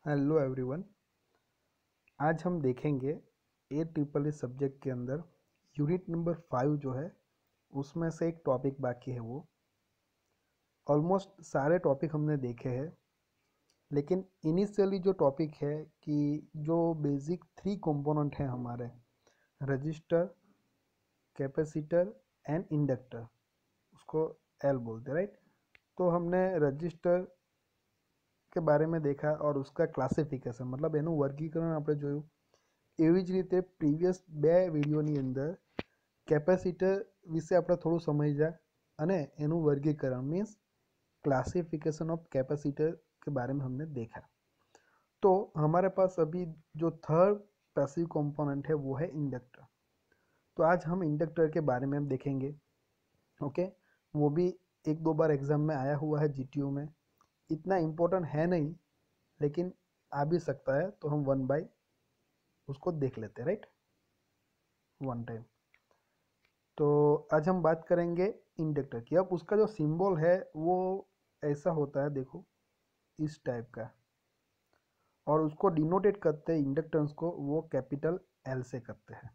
Hello everyone. आज हम देखेंगे ए ट्रिपल ई सब्जेक्ट के अंदर यूनिट नंबर 5 जो है उसमें से एक टॉपिक बाकी है। वो ऑलमोस्ट सारे टॉपिक हमने देखे हैं, लेकिन इनिशियली जो टॉपिक है कि जो बेसिक 3 कंपोनेंट हैं हमारे, रजिस्टर, कैपेसिटर एंड इंडक्टर, उसको एल बोलते हैं, राइट। तो हमने रजिस्टर के बारे में देखा और उसका क्लासिफिकेशन मतलब એનું વર્ગીકરણ આપણે જોયું। એવી જ રીતે પ્રીવિયસ બે વિડીયોની અંદર કેપેસિટર વિશે આપણે થોડું સમજ્યા અને એનું વર્ગીકરણ મીન્સ क्लासिफिकेशन ऑफ कैपेसिटर के बारे में हमने देखा। तो हमारे पास अभी जो थर्ड पैसिव कंपोनेंट है वो है इंडक्टर। तो आज हम इंडक्टर के बारे में देखेंगे। ओके, वो भी एक दो बार एग्जाम में आया हुआ है जीटीयू में। इतना इम्पोर्टेंट है नहीं, लेकिन आ भी सकता है, तो हम वन बाय उसको देख लेते हैं, राइट, वन टाइम। तो आज हम बात करेंगे इंडक्टर की। अब उसका जो सिंबल है वो ऐसा होता है, देखो इस टाइप का, और उसको डिनोटेट करते हैं इंडक्टेंस को, वो कैपिटल एल से करते हैं।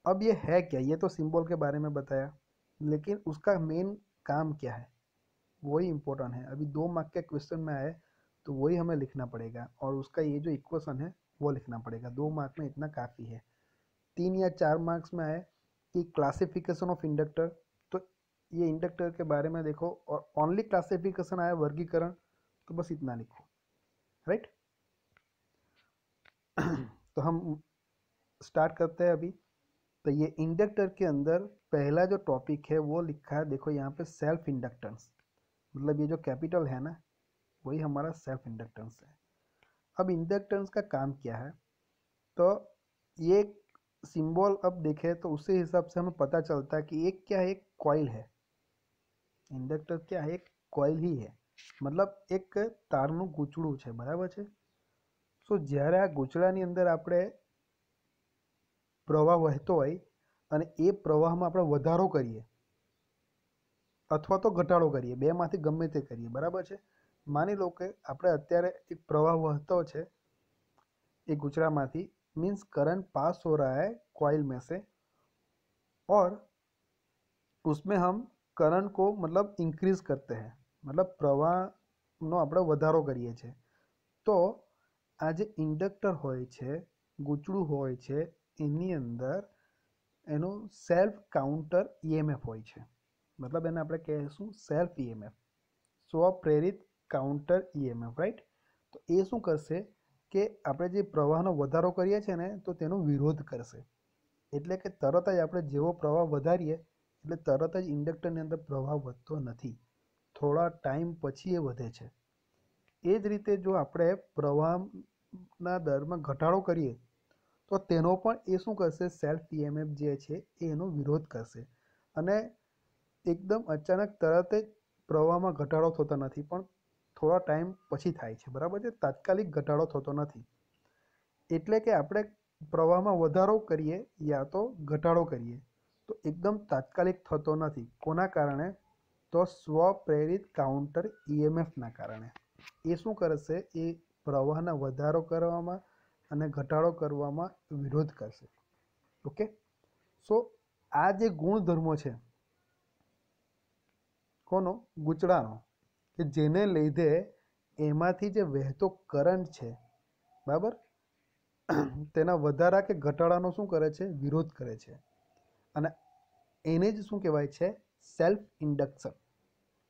अब ये है क्या, ये तो सिंबल के बारे में बताया, लेकिन उसका मेन काम क्या है वही इम्पोर्टेंट है। अभी 2 मार्क के क्वेश्चन में आए तो वही हमें लिखना पड़ेगा, और उसका ये जो इक्वेशन है वो लिखना पड़ेगा। 2 मार्क में इतना काफ़ी है। 3 या 4 मार्क्स में आए कि क्लासिफिकेशन ऑफ इंडक्टर, तो ये इंडक्टर के बारे में देखो, और ओनली क्लासिफिकेशन आया वर्गीकरण, तो बस इतना लिखो, राइट। तो हम स्टार्ट करते हैं अभी। तो ये इंडक्टर के अंदर पहला जो टॉपिक है वो लिखा है, देखो यहाँ पे सेल्फ इंडक्टेंस, मतलब ये जो कैपिटल है ना वही हमारा सेल्फ इंडक्टेंस है। अब इंडक्टेंस का काम क्या है, तो ये सिंबल अब देखें तो उसी हिसाब से हमें पता चलता है कि एक क्या है, एक कॉइल है। इंडक्टर क्या है, एक कॉइल ही है, मतलब એક તારનું ગૂંચળું છે, બરાબર છે। સો જ્યારે આ ગૂંચળાની અંદર આપણે પ્રવાહ વહેતો હોય અને એ પ્રવાહમાં આપણે વધારો કરીએ અથવા તો ઘટાડો કરીએ, બેમાંથી ગમે તે કરીએ, બરાબર છે। માની લો કે આપણે અત્યારે એક પ્રવાહ વહેતો છે एक गुचड़ामाथी, मीन्स करंट पास हो रहा है कॉइल में से, और उसमें हम करंट को मतलब इंक्रीज करते हैं, मतलब प्रवाहનો આપણે વધારો કરીએ છીએ। તો આ જે ઇન્ડક્ટર હોય છે, ગૂંચળું હોય છે, એની અંદર એનું સેલ્ફ કાઉન્ટર ईएमएफ હોય છે, मतलब એને આપણે કહીશું સેલ્ફ ईएमएफ, સ્વપ્રેરિત કાઉન્ટર ईएमएफ, રાઈટ। તો એ શું કરશે કે આપણે જે પ્રવાહનો વધારો કરીએ છીએ ને તો તેનો વિરોધ કરશે, એટલે કે તરત જ આપણે જેવો પ્રવાહ વધારીએ એટલે તરત જ ઇન્ડક્ટરની અંદર પ્રવાહ વધતો નથી, થોડા ટાઈમ પછી એ વધે છે। એ જ રીતે જો આપણે પ્રવાહના દરમાં ઘટાડો કરીએ તો તેનો પણ એ શું કરશે, સેલ્ફ ईएमएफ જે છે એ એનો વિરોધ કરશે, અને એકદમ અચાનક તરત જ પ્રવાહમાં ઘટાડો થતો નથી, પણ થોડા ટાઈમ પછી થાય છે, બરાબર છે। તાત્કાલિક ઘટાડો થતો નથી, એટલે કે આપણે પ્રવાહમાં વધારો કરીએ યા તો ઘટાડો કરીએ તો એકદમ તાત્કાલિક થતો નથી। કોના કારણે, તો સ્વપ્રેરિત કાઉન્ટર ईएमएफના કારણે। એ શું કરશે, એ પ્રવાહના વધારો કરવામાં અને ઘટાડો કરવામાં વિરોધ કરશે। ઓકે, સો આ જે ગુણધર્મો છે કોનો, ગૂંચળાનો, કે જેને લીધે એમાંથી જે વહેતો કરંટ છે, બરાબર, તેના વધારા કે ઘટાડાનો શું કરે છે, વિરોધ કરે છે, અને એને જ શું કહેવાય છે, સેલ્ફ ઇન્ડક્શન।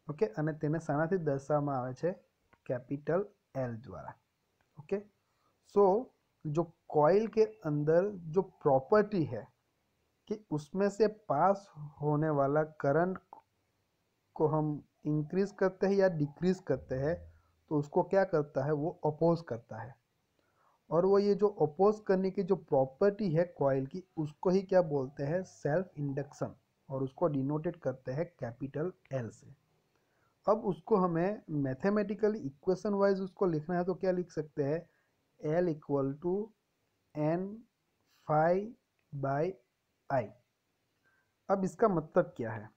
ओके, અને તેને શાનાથી દર્શાવવામાં આવે છે, कैपिटल एल द्वारा। ओके, सो जो कॉइल के अंदर जो प्रॉपर्टी है कि उसमें से पास होने वाला करंट को हम इंक्रीज करते हैं या डिक्रीज करते हैं, तो उसको क्या करता है, वो अपोज करता है। और वो ये जो अपोज करने की जो प्रॉपर्टी है कॉइल की, उसको ही क्या बोलते हैं, सेल्फ इंडक्शन, और उसको डिनोटेट करते हैं कैपिटल एल से। अब उसको हमें मैथमेटिकली इक्वेशन वाइज उसको लिखना है, तो क्या लिख सकते हैं, L equal to N phi by I. अब इसका मतलब क्या है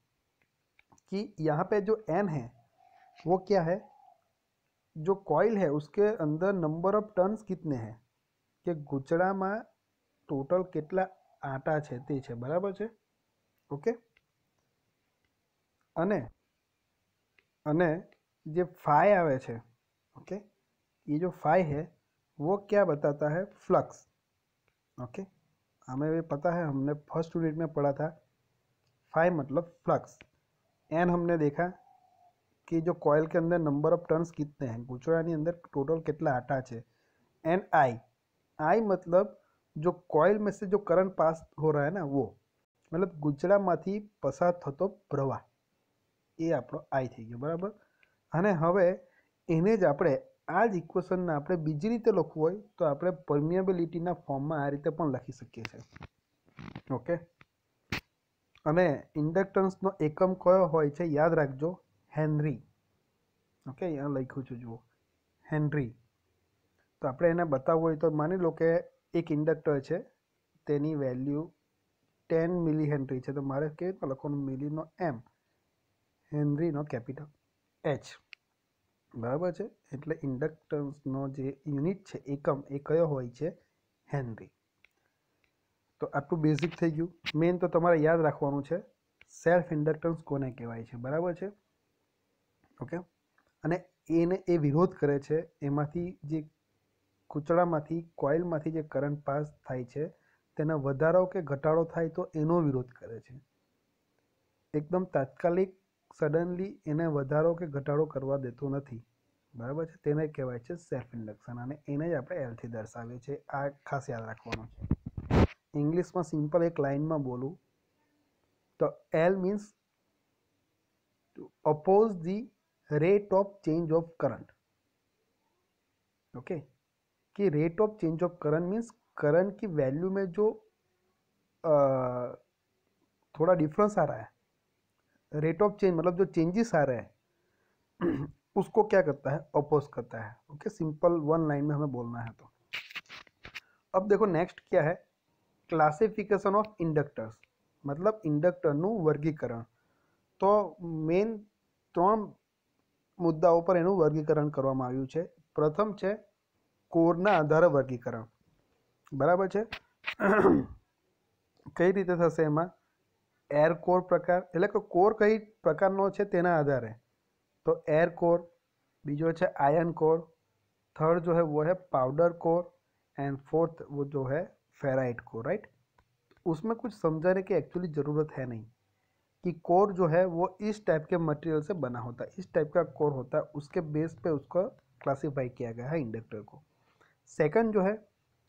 कि यहाँ पे जो एन है वो क्या है, जो कॉइल है उसके अंदर नंबर ऑफ टर्न्स कितने हैं કે ગૂંચળામાં ટોટલ કેટલા આટા છે તે છે, બરાબર છે. ઓકે. અને અને જે फाई आवे छे, ओके, ये जो फाई है वो क्या बताता है, फ्लक्स. ओके, हमें भी पता है, हमने फर्स्ट यूनिट में पढ़ा था. फाई मतलब फ्लक्स. एन हमने देखा कि जो कॉइल के अंदर नंबर ऑफ टर्न्स कितने हैं, गूंचड़ानी अंदर टोटल कितना आटा है. एंड आई मतलब जो कॉइल में से जो करंट पास हो रहा है ना, वो मतलब गूंचड़ामांथी पसार थतो प्रवाह, ये आपणो आई थई गयो, बराबर. અને હવે એને જ આપણે આ જ ઇક્વેશનને આપણે બીજી રીતે લખવું હોય તો આપણે પરમિએબિલિટીના ફોર્મમાં આ રીતે પણ લખી શકીએ છીએ. ઓકે. અને ઇન્ડક્ટન્સનો એકમ કયો હોય છે, યાદ રાખજો, હેનરી. ઓકે, અહીંયા લખ્યું છે જુઓ, હેનરી. તો આપણે એને બતાવવું હોય તો માની લો કે એક ઇન્ડક્ટર છે, તેની વેલ્યુ 10 મિલી હેનરી છે. તો મારે કેવી રીતે લખવાનું, મિલીનો એમ, હેનરીનો કેપિટલ એચ, બરાબર છે. એટલે ઇન્ડક્ટન્સનો જે યુનિટ છે, એકમ, એ કયો હોય છે, હેનરી. તો આટલું બેઝિક થઈ ગયું. મેઇન તો તમારે યાદ રાખવાનું છે સેલ્ફ ઇન્ડક્ટન્સ કોને કહેવાય છે, બરાબર છે. ઓકે. અને એને એ વિરોધ કરે છે, એમાંથી જે કૂચડામાંથી કોઇલમાંથી જે કરંટ પાસ થાય છે તેનો વધારો કે ઘટાડો થાય તો એનો વિરોધ કરે છે. એકદમ તાત્કાલિક સડનલી એને વધારો કે ઘટાડો કરવા દેતો નથી, બરાબર છે. તેને કહેવાય છે સેલ્ફ ઇન્ડક્શન, અને એને જ આપણે એલથી દર્શાવીએ છીએ. આ ખાસ યાદ રાખવાનું છે. ઇંગ્લિશમાં સિમ્પલ એક લાઇનમાં બોલું તો L means oppose the rate of change of current. Okay, कि rate of change of current means current की वैल्यू में जो थोड़ा डिफरेंस आ रहा है, रेट ऑफ चेंज मतलब जो चेंजेस आ रहे हैं उसको क्या करता है, अपोज करता है. ओके, सिंपल वन लाइन में हमें बोलना है. तो अब देखो नेक्स्ट क्या है, क्लासिफिकेशन ऑफ इंडक्टर्स, मतलब इंडक्टरનું વર્ગીકરણ. તો મેઇન 3 મુદ્દાઓ પર એનું વર્ગીકરણ કરવામાં આવ્યું છે. પ્રથમ છે કોરના આધારે વર્ગીકરણ, બરાબર છે. કઈ રીતે થશે એમાં, એર કોર પ્રકાર, એટલે કે કોર કઈ પ્રકારનો છે તેના આધારે. તો एयर कोर, बीजो है आयरन कोर, थर्ड जो है वो है पाउडर कोर, एंड फोर्थ वो जो है फेराइट कोर, राइट. उसमें कुछ समझाने की एक्चुअली ज़रूरत है नहीं कि कोर जो है वो इस टाइप के मटेरियल से बना होता है, इस टाइप का कोर होता है, उसके बेस पे उसको क्लासीफाई किया गया है इंडक्टर को. सेकंड जो है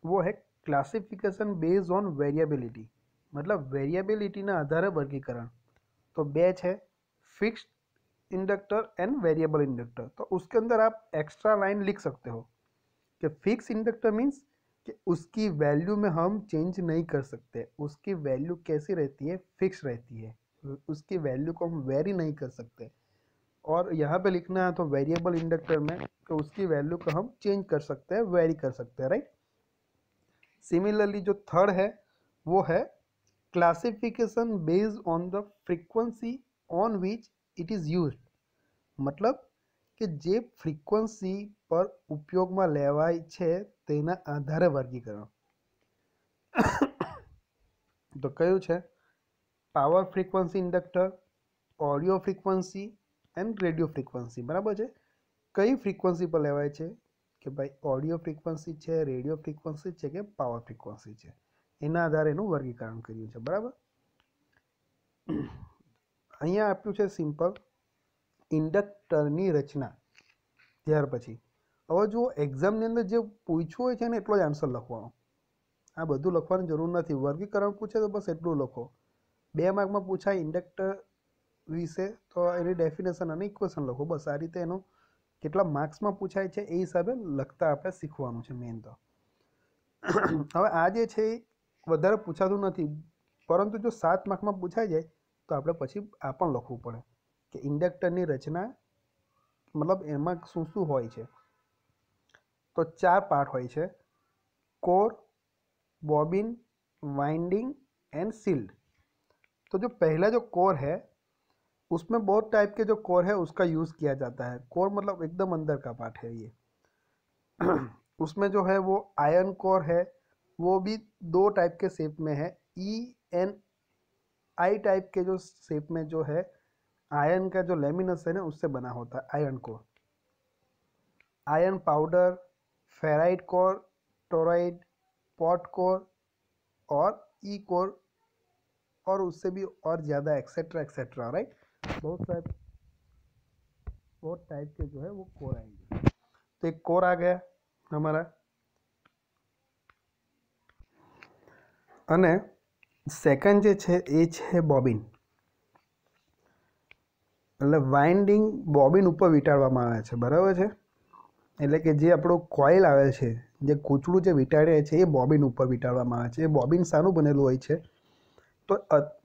वो है क्लासिफिकेशन बेस्ड ऑन वेरिएबिलिटी, मतलब वेरिएबिलिटी ना आधारे वर्गीकरण. तो बेच है fixed inductor and variable inductor. तो उसके अंदर आप एक्स्ट्रा लाइन लिख सकते हो कि फिक्स इंडक्टर मीन्स कि उसकी वैल्यू में हम चेंज नहीं कर सकते, उसकी वैल्यू कैसी रहती है, फिक्स रहती है, उसकी वैल्यू को हम वेरी नहीं कर सकते. और यहाँ पे लिखना है तो वेरिएबल इंडक्टर में कि उसकी वैल्यू को हम चेंज कर सकते हैं, वेरी कर सकते हैं, राइट. सिमिलरली जो थर्ड है वो है classification based on the frequency on which it is used, मतलब कि जे फ्रीक्वेंसी पर उपयोग में लेवाय छे तेना आधारे वर्गीकरण. तो कયું છે, power frequency inductor, audio frequency and radio frequency, बराबर है. कई फ्रीक्वेंसी पर लेवाय छे कि भाई ऑडियो फ्रीक्वेंसी है, रेडियो फ्रीक्वेंसी है कि पावर फ्रीक्वेंसी है, एना आधारे एनुं वर्गीकरण कर्युं छे, बराबर. अहींया आप्युं छे सिंपल इंडक्टरनी रचना. ત્યાર પછી હવે જો એક્ઝામની અંદર જે પૂછ્યું હોય છે ને એટલો જ આન્સર લખવાનો, આ બધું લખવાની જરૂર નથી. વર્ગીકરણ પૂછે તો બસ એટલું લખો. 2 માર્કમાં પૂછાય ઇન્ડક્ટર વિશે તો એની ડેફિનેશન અને ઇક્વેશન લખો, બસ. આ રીતે એનું કેટલા માર્ક્સમાં પૂછાય છે એ હિસાબે લખતા આપણે શીખવાનું છે મેઇન. તો હવે આ જે છે એ વધારે પૂછાતું નથી, પરંતુ જો 7 માર્કમાં પૂછાઈ જાય તો આપણે પછી આ પણ લખવું પડે કે ઇન્ડક્ટરની રચના, मतलब एमां शुं शुं होय छे. तो 4 पार्ट होय छे, core, bobbin, winding and sealed. तो जो पहला जो कोर है उसमें बहुत टाइप के जो कोर है उसका यूज़ किया जाता है। कोर मतलब एकदम अंदर का पार्ट है ये। उसमें जो है वो आयन कोर है, वो भी दो टाइप के शेप में है। ENI टाइप के जो शेप में जो है आयन का जो लेमिनस है ना उससे बना होता है iron core. Ion powder, ferrite core, toroid, pot core और ई कोर और उससे भी और ज़्यादा एक्सेट्रा एक्सेट्रा, राइट। बहुत टाइप के जो है वो कोर आएंगे। तो एक कोर आ गया हमारा। અને સેકન્ડ જે છે એ છે બોબિન, એટલે વાઇન્ડિંગ બોબિન ઉપર વીંટાળવામાં આવે છે, બરાબર છે। એટલે કે જે આપણું કોઇલ આવે છે, જે કૂચડું જે વીંટાળે છે એ બોબિન ઉપર વીંટાળવામાં આવે છે। એ બોબિન શાનું બનેલું હોય છે? તો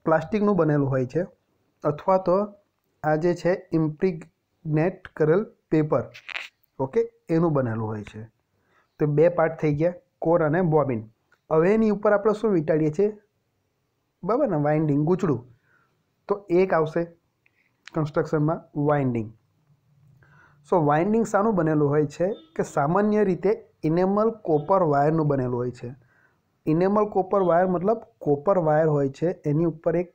પ્લાસ્ટિકનું બનેલું હોય છે, અથવા તો આ જે છે ઇમ્પ્રિગ્નેટ કરેલ પેપર, ઓકે, એનું બનેલું હોય છે। તો બે પાર્ટ થઈ ગયા, કોર અને બોબિન। હવે એની ઉપર આપણે શું વીંટાળીએ છીએ? બરાબર ને, વાઇન્ડિંગ, ગૂંચળું। તો એક આવશે કન્સ્ટ્રક્શનમાં વાઇન્ડિંગ। સો વાઇન્ડિંગ શાનું બનેલું હોય છે કે સામાન્ય રીતે ઇનેમલ કોપર વાયરનું બનેલું હોય છે। ઇનેમલ કોપર વાયર મતલબ કોપર વાયર હોય છે, એની ઉપર એક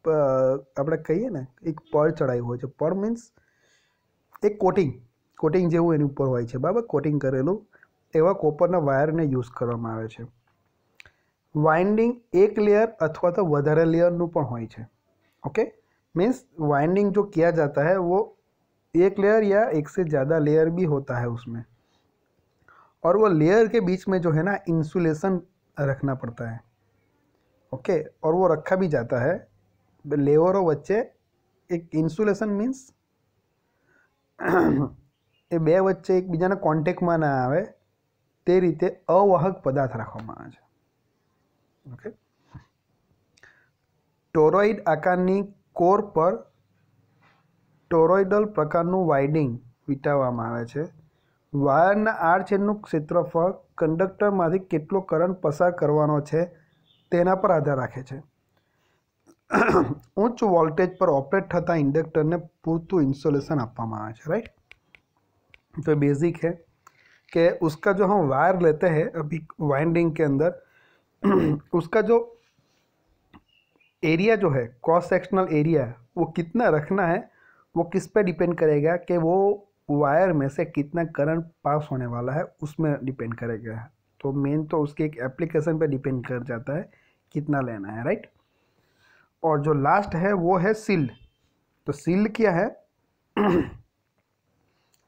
આપણે કહીએ ને એક પડ ચડાવ્યું હોય છે। પડ મીન્સ એક કોટિંગ જેવું એની ઉપર હોય છે, બરાબર, કોટિંગ કરેલું। એવા કોપરના વાયરને યુઝ કરવામાં આવે છે। વાઇન્ડિંગ એક લેયર अथवा तो વધારે લેયરનું પણ હોય છે, ओके। मीन्स वाइंडिंग जो किया जाता है वो एक लेयर या एक से ज़्यादा लेयर भी होता है उसमें, और वो लेयर के बीच में जो है ना इंसुलेशन रखना पड़ता है, ओके। और वो रखा भी जाता है लेयरों वच्चे एक इंसुलेशन मीन्स એ બે વચ્ચે એકબીજાના કોન્ટેક્ટમાં ના આવે તે રીતે અવાહક પદાર્થ રાખવામાં આવે છે, ઓકે। ટોરોઇડ આકારની કોર પર ટોરોઇડલ પ્રકારનું વાઇન્ડિંગ વીંટાળવામાં આવે છે। વાયરના આડછેદનું ક્ષેત્રફળ કંડક્ટરમાંથી કેટલો કરંટ પસાર કરવાનો છે તેના પર આધાર રાખે છે। ઉચ્ચ વોલ્ટેજ પર ઓપરેટ થતા ઇન્ડક્ટરને પૂરતું ઇન્સ્યુલેશન આપવામાં આવે છે, રાइट। तो बेसिक है कि उसका जो हम वायर लेते हैं अभी वाइंडिंग के अंदर उसका जो एरिया जो है क्रॉस सेक्शनल एरिया वो कितना रखना है वो किस पे डिपेंड करेगा कि वो वायर में से कितना करंट पास होने वाला है उसमें डिपेंड करेगा। तो मेन तो उसके एक एप्लीकेशन पे डिपेंड कर जाता है कितना लेना है, राइट। और जो लास्ट है वो है सील्ड। तो सील्ड क्या है?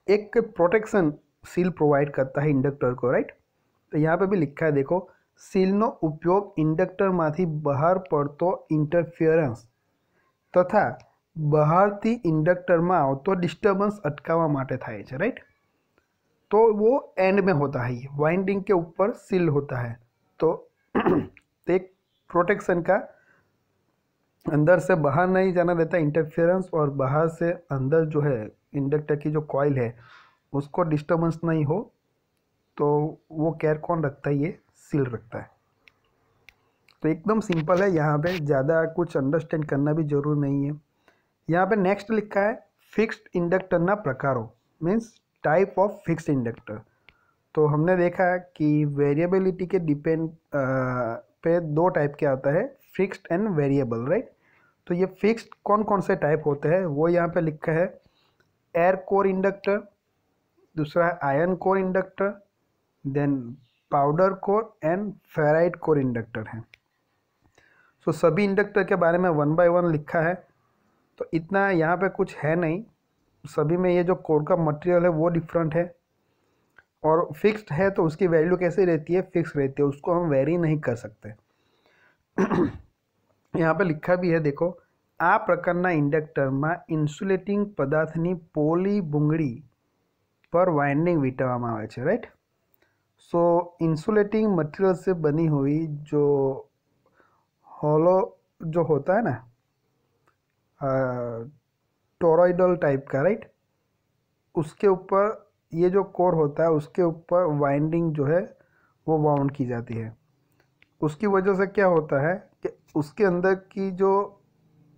एक प्रोटेक्शन सील प्रोवाइड करता है इंडक्टर को, राइट। तो यहाँ पे भी लिखा है देखो, सीलનો ઉપયોગ ઇન્ડક્ટરમાંથી બહાર પડતો ઇન્ટરફિયરન્સ તથા બહારથી ઇન્ડક્ટરમાં આવતો ડિસ્ટર્બન્સ અટકાવવા માટે થાય છે, રાइट। तो वो एंड में होता है, ये वाइंडिंग के ऊपर सील होता है। तो एक प्रोटेक्शन का अंदर से बाहर नहीं जाना देता इंटरफेरेंस, और बाहर से अंदर जो है इंडक्टर की जो कॉइल है उसको डिस्टर्बेंस नहीं हो, तो वो केयर कौन रखता है? ये सील रखता है। तो एकदम सिंपल है, यहाँ पे ज़्यादा कुछ अंडरस्टैंड करना भी जरूर नहीं है। यहाँ पे नेक्स्ट लिखा है फिक्स्ड इंडक्टर ना प्रकारों, means type of fixed inductor. तो हमने देखा कि वेरिएबिलिटी के डिपेंड पे दो टाइप के आता है, फिक्स्ड एंड वेरिएबल, राइट। तो ये फिक्स्ड कौन कौन से टाइप होते हैं वो यहाँ पे लिखा है, एयर कोर इंडक्टर, दूसरा है iron core inductor, then powder core and ferrite core inductor है। सो सभी इंडक्टर के बारे में 1 बाय 1 लिखा है, तो इतना यहाँ पे कुछ है नहीं। सभी में ये जो कोर का मटेरियल है वो डिफरेंट है, और फिक्स्ड है तो उसकी वैल्यू कैसे रहती है? फिक्स रहती है, उसको हम वेरी नहीं कर सकते। यहाँ पे लिखा भी है देखो, आ प्रकारना इंडक्टर में इंसुलेटिंग पदार्थनी पोली बुंगड़ी पर वाइंडिंग वींटाळवामां आवे छे, राइट। सो इंसुलेटिंग मटेरियल से बनी हुई जो होलो जो होता है ना टोरॉइडल टाइप का, राइट, उसके ऊपर ये जो कोर होता है उसके ऊपर वाइंडिंग जो है वो वाउंड की जाती है। उसकी वजह से क्या होता है कि उसके अंदर की जो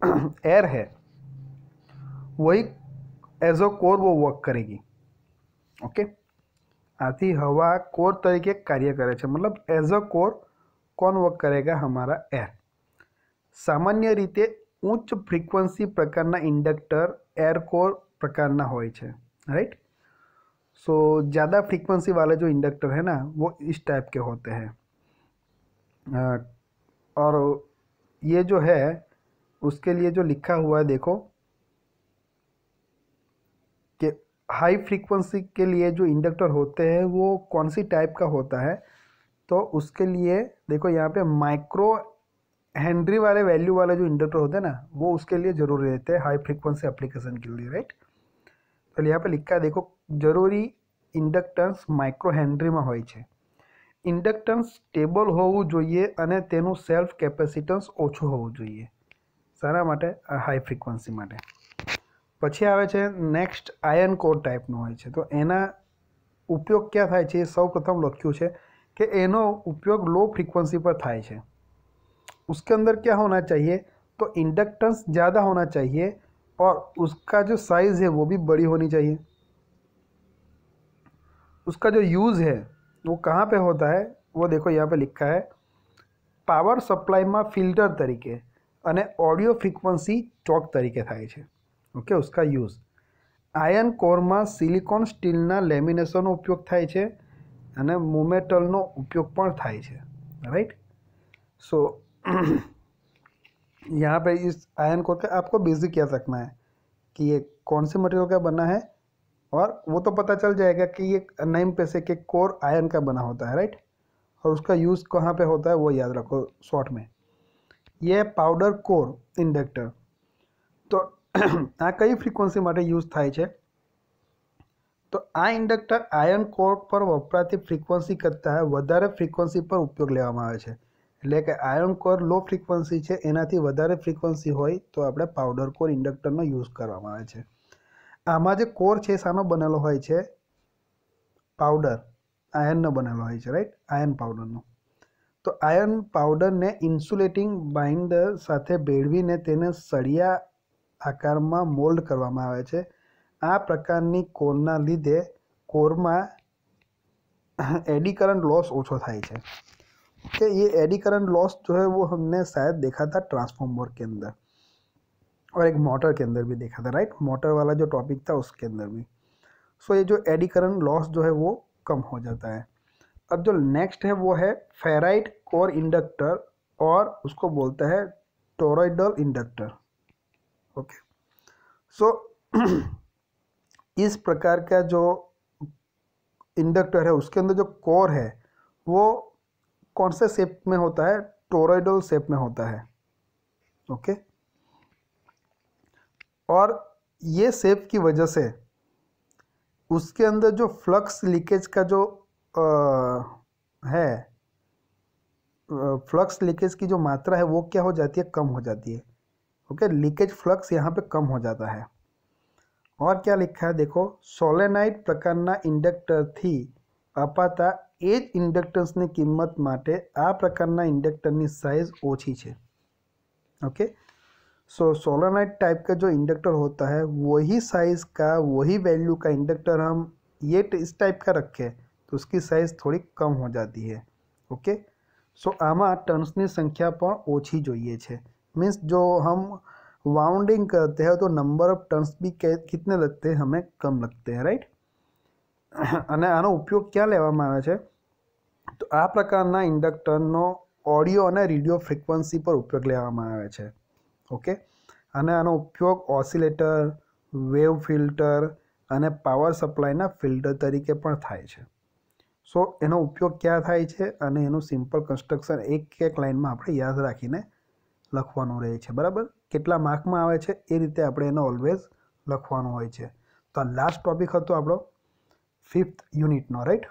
एयर है वही एज अ कोर वो वर्क करेगी। ओके, आती हवा कोर तरीके कार्य करे छे, मतलब एज अ कोर कौन वर्क करेगा? हमारा एयर। सामान्य रीते उच्च फ्रीक्वन्सी प्रकारना इंडक्टर एयर कोर प्रकारना होय छे, राइट। सो ज़्यादा फ्रीक्वेंसी वाले जो इंडक्टर है ना वो इस टाइप के होते हैं। और ये जो है उसके लिए जो लिखा हुआ है देखो कि हाई फ्रीक्वेंसी के लिए जो इंडक्टर होते हैं वो कौन सी टाइप का होता है, तो उसके लिए देखो यहाँ पे माइक्रो हेनरी वाले वैल्यू वाले जो इंडक्टर होते हैं ना वो उसके लिए जरूरी रहते हैं हाई फ्रीक्वेंसी एप्लीकेशन के लिए, राइट। तो यहाँ पे लिखा है देखो, जरूरी इंडक्टन्स माइक्रो हेनरी में होय छे। इंडक्टन्स स्टेबल होवुं जोईए अने तेनुं सेल्फ केपेसिटन्स ओछुं होवुं जोईए, शाना माटे? हाई फ्रीक्वेंसी माटे। पछी आवे छे नेक्स्ट आयन कोर टाइपनो होय छे। तो एना उपयोग क्या थाय छे? सौ प्रथम लख्युं छे कि एनो उपयोग लो फ्रीक्वेंसी पर थाय छे। उसके अंदर क्या होना चाहिए? तो इंडक्टेंस ज़्यादा होना चाहिए और उसका जो साइज़ है वो भी बड़ी होनी चाहिए। उसका जो यूज़ है वो कहाँ पे होता है वो देखो यहाँ पे लिखा है, पावर सप्लाई में फिल्टर तरीके अने ऑडियो फ्रीक्वेंसी चॉक तरीके थाय छे। ओके, उसका यूज़ आयन कोर में सिलिकॉन स्टीलना लेमिनेशननो उपयोग थाय छे अने मोमेटलनो उपयोग पण थाय छे, राइट। सो यहाँ पे इस आयन कोर का आपको बेसिक याद रखना है कि ये कौन से मटेरियल का बना है, और वो तो पता चल जाएगा कि ये नेम पे से कि कोर आयन का बना होता है, राइट। और उसका यूज़ कहाँ पे होता है वो याद रखो शॉर्ट में। ये पाउडर कोर इंडक्टर तो आ कई फ्रीक्वेंसी माटे यूज थाय छे। तो आ इंडक्टर आयन कोर पर वपराती फ्रीक्वेंसी करता है वधारे फ्रीक्वेंसी पर उपयोग लेवामां आवे छे। એટલે કે આયન કોર લો ફ્રીક્વન્સી છે એનાથી વધારે ફ્રીક્વન્સી હોય તો આપણે પાવડર કોર ઇન્ડક્ટરનો યુઝ કરવામાં આવે છે। આમાં જે કોર છે શાનો બનેલો હોય છે? પાવડર આયનનો બનેલો હોય છે, રાઈટ, આયન પાવડરનો। તો આયન પાવડરને ઇન્સ્યુલેટિંગ બાઇન્ડર સાથે ભેળવીને તેને સળિયા આકારમાં મોલ્ડ કરવામાં આવે છે। આ પ્રકારની કોરના લીધે કોરમાં एडी करंट लॉस ओछो थाय छे। कि ये एडी करंट लॉस जो है वो हमने शायद देखा था ट्रांसफॉर्मर के अंदर और एक मोटर के अंदर भी देखा था, राइट। मोटर वाला जो टॉपिक था उसके अंदर भी। सो ये जो एडी करंट लॉस जो है वो कम हो जाता है। अब जो नेक्स्ट है वो है फेराइट कोर इंडक्टर और उसको बोलते हैं टोरॉइडल इंडक्टर। ओके, सो इस प्रकार का जो इंडक्टर है उसके अंदर जो कोर है वो कौन से शेप में होता है? टोरॉइडल शेप में होता है। ओके, और ये शेप की वजह से उसके अंदर जो फ्लक्स लीकेज का जो है फ्लक्स लीकेज की जो मात्रा है वो क्या हो जाती है? कम हो जाती है। ओके, लीकेज फ्लक्स यहाँ पे कम हो जाता है। और क्या लिखा है देखो, सोलेनाइड प्रकारना इंडक्टर थी अपाता एज इंडक्टर्सनी किंमत माटे आ प्रकारना इंडक्टरनी साइज ओछी छे। ओके, सो सोलेनाइड टाइप का जो इंडक्टर होता है वही साइज का वही वैल्यू का इंडक्टर हम ये इस टाइप का रखें तो उसकी साइज थोड़ी कम हो जाती है। ओके, सो आमा टर्न्सनी संख्या पण ओछी जोईए छे। मीन्स जो हम वाउंडिंग करते हैं तो नंबर ऑफ टर्न्स भी कितने लगते हैं? हमें कम लगते हैं, राइट। અને આનો ઉપયોગ ક્યાં લેવામાં આવે છે? તો આ પ્રકારના ઇન્ડક્ટરનો ઓડિયો અને રેડિયો ફ્રીક્વન્સી પર ઉપયોગ લેવામાં આવે છે। ઓકે, અને આનો ઉપયોગ ઓસિલેટર, વેવ ફિલ્ટર અને પાવર સપ્લાયના ફિલ્ટર તરીકે પણ થાય છે। સો એનો ઉપયોગ ક્યાં થાય છે અને એનું સિમ્પલ કન્સ્ટ્રક્શન એક એક લાઇનમાં આપણે યાદ રાખીને લખવાનું રહે છે, બરાબર। કેટલા માર્કમાં આવે છે એ રીતે આપણે એને ઓલવેઝ લખવાનું હોય છે। તો આ લાસ્ટ ટોપિક હતો આપણો 5th યુનિટનો, રાઈટ।